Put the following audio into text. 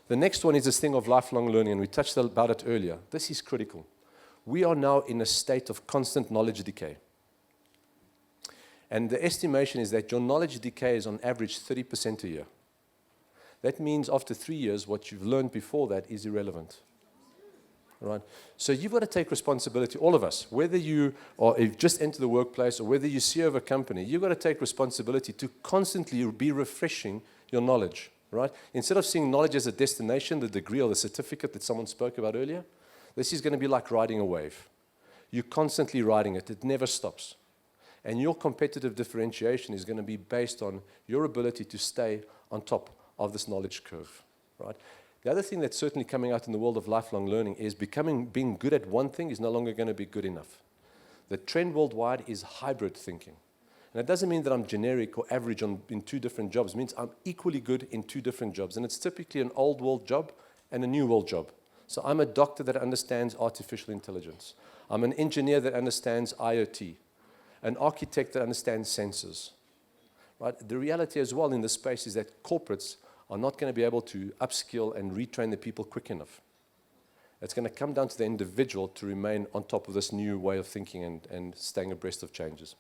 The next one is this thing of lifelong learning, and we touched about it earlier. This is critical. We are now in a state of constant knowledge decay. And the estimation is that your knowledge decay is on average 30% a year. That means after 3 years, what you've learned before that is irrelevant. Right? So you've got to take responsibility, all of us, whether you or you've just entered the workplace or whether you CEO of a company, you've got to take responsibility to constantly be refreshing your knowledge. Right? Instead of seeing knowledge as a destination, the degree or the certificate that someone spoke about earlier, this is going to be like riding a wave. You're constantly riding it. It never stops. And your competitive differentiation is going to be based on your ability to stay on top of this knowledge curve. Right? The other thing that's certainly coming out in the world of lifelong learning is being good at one thing is no longer going to be good enough. The trend worldwide is hybrid thinking. And it doesn't mean that I'm generic or average in two different jobs. It means I'm equally good in two different jobs. And it's typically an old world job and a new world job. So I'm a doctor that understands artificial intelligence. I'm an engineer that understands IoT. An architect that understands sensors. Right? The reality as well in this space is that corporates are not going to be able to upskill and retrain the people quick enough. It's going to come down to the individual to remain on top of this new way of thinking and staying abreast of changes.